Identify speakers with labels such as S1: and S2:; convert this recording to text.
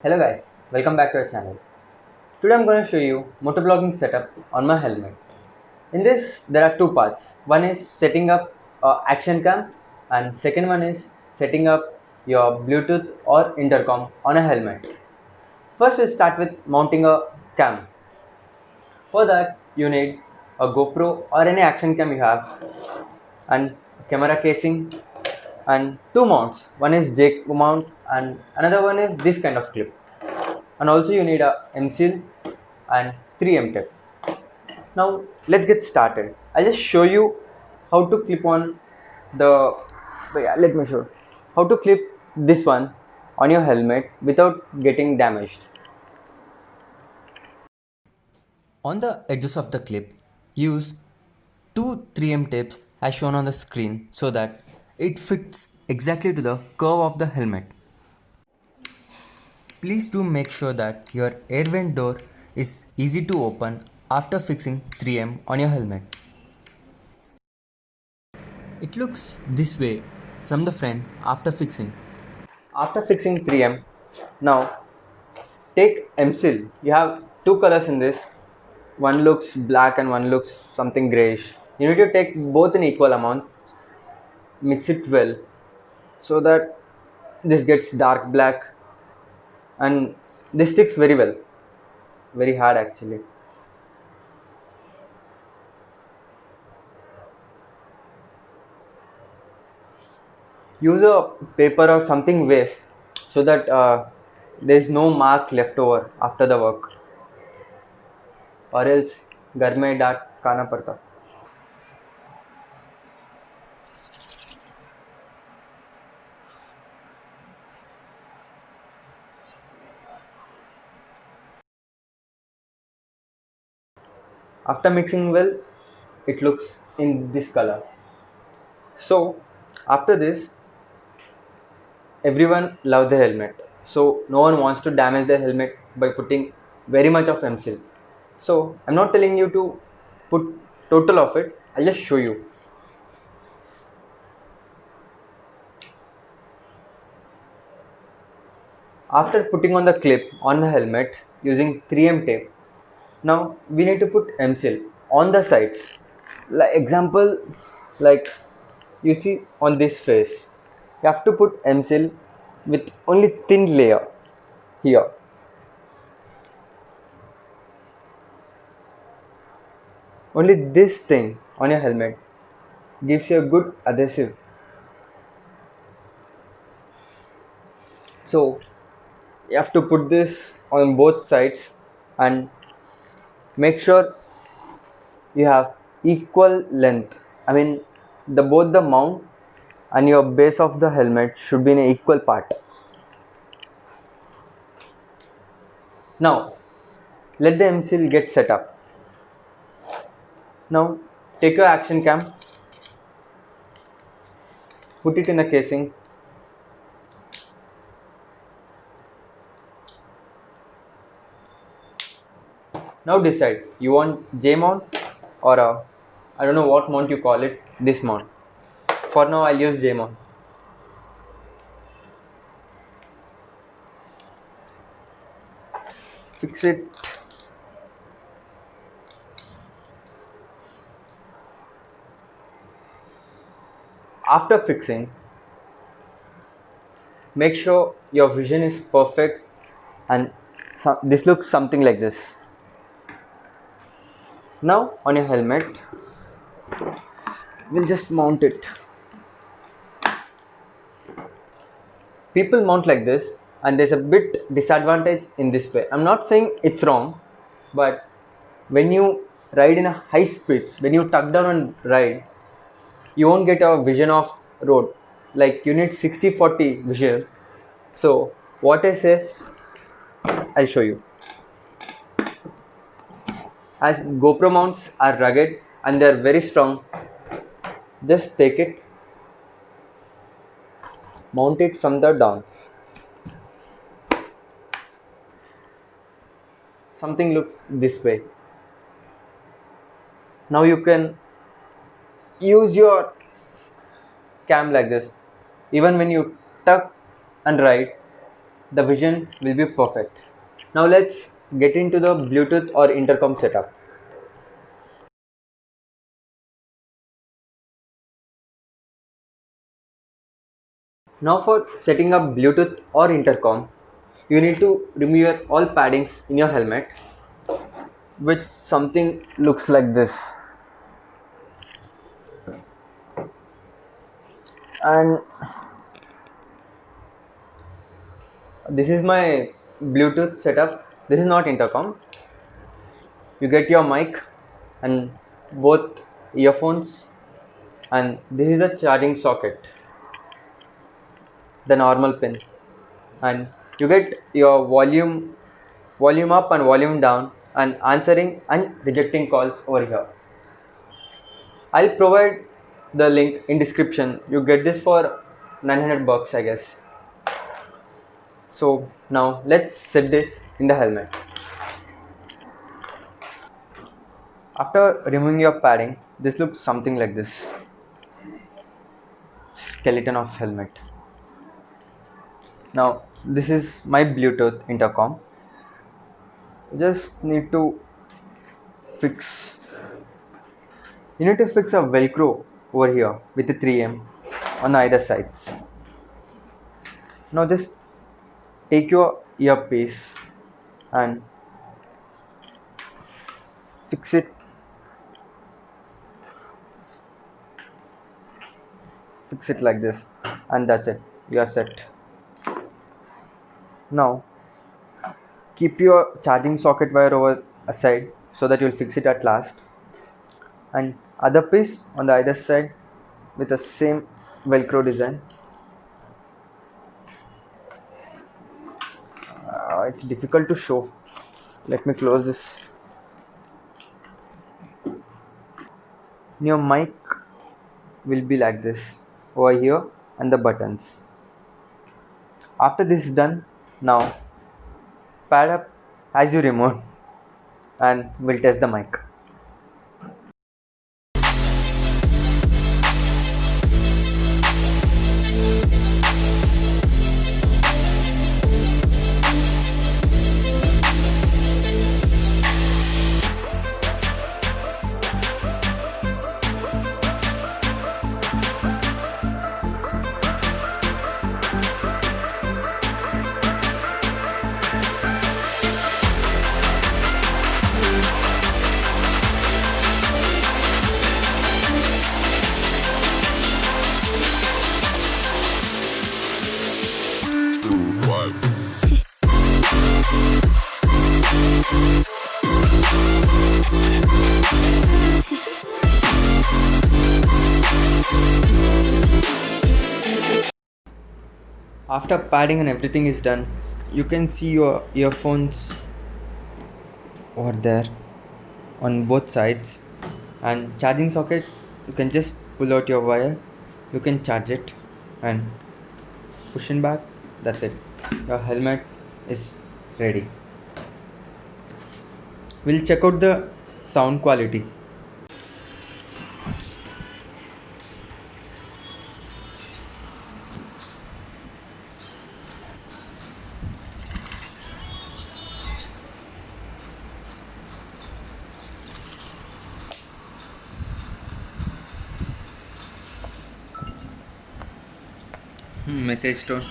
S1: Hello guys, welcome back to our channel. Today I'm going to show you motovlogging setup on my helmet. In this there are two parts. One is setting up action cam and second one is setting up your Bluetooth or intercom on a helmet. First we'll start with mounting a cam. For that you need a GoPro or any action cam you have and camera casing and two mounts. One is J mount and another one is this kind of clip. And also you need a M-Seal and 3M tape. Now let's get started. I'll just show you how to clip on the let me show how to clip this one on your helmet without getting damaged. On the edges of the clip, use two 3M tapes as shown on the screen so that it fits exactly to the curve of the helmet. Please do make sure that your air vent door is easy to open after fixing 3M on your helmet. It looks this way from the front after fixing. After fixing 3M, now take M-Seal. You have two colors in this. One looks black and one looks something grayish. You need to take both in equal amount. Mix it well so that this gets dark black and this sticks very well. Very hard actually. Use a paper or something waste so that there is no mark left over after the work, or else घर में डांट खाना पड़ता. After mixing well, it looks in this color. So after this, everyone love the helmet, so no one wants to damage the helmet by putting very much of M-Seal. So I'm not telling you to put total of it, I'll just show you. After putting on the clip on the helmet using 3M tape, now we need to put M-Seal on the sides. Like example, like you see on this face, you have to put M-Seal with only thin layer here. Only this thing on your helmet gives you a good adhesive. So you have to put this on both sides and make sure you have equal length. I mean the both the mount and your base of the helmet should be in an equal part. Now let the M-Seal get set up. Now take your action cam, put it in the casing. Now decide you want J mount or I don't know what mount you call it, this mount. For now I'll use J mount. Fix it. After fixing, make sure your vision is perfect and this looks something like this. Now on your helmet, we'll just mount it. People mount like this and there's a bit disadvantage in this way. I'm not saying it's wrong, but when you ride in a high speed, when you tuck down and ride, you won't get a vision of road. Like you need 60-40 vision. So what I say, I'll show you. As GoPro mounts are rugged and they are very strong, just take it, mount it from the down. Something looks this way. Now you can use your cam like this. Even when you tuck and ride, the vision will be perfect. Now let's get into the Bluetooth or intercom setup. Now for setting up Bluetooth or intercom, you need to remove your all paddings in your helmet, which something looks like this. And this is my Bluetooth setup. This is not intercom. You get your mic and both earphones, and this is a charging socket, the normal pin, and you get your volume up and volume down, and answering and rejecting calls over here. I'll provide the link in description. You get this for 900 bucks, I guess. So now let's set this in the helmet. After removing your padding, this looks something like this. Skeleton of helmet. Now this is my Bluetooth intercom. Just need to fix you need to fix a velcro over here with the 3M on either sides. Now just take your earpiece and fix it like this, and that's it, you are set. Now keep your charging socket wire over aside so that you'll fix it at last, and other piece on the other side with the same velcro design. It's difficult to show. Let me close this. Your mic will be like this over here, and the buttons. After this is done, now pad up as you remote, and we'll test the mic. After padding and everything is done, you can see your earphones over there on both sides, and charging socket, you can just pull out your wire, you can charge it and push it back. That's it, your helmet is ready. We'll check out the sound quality. Message tone.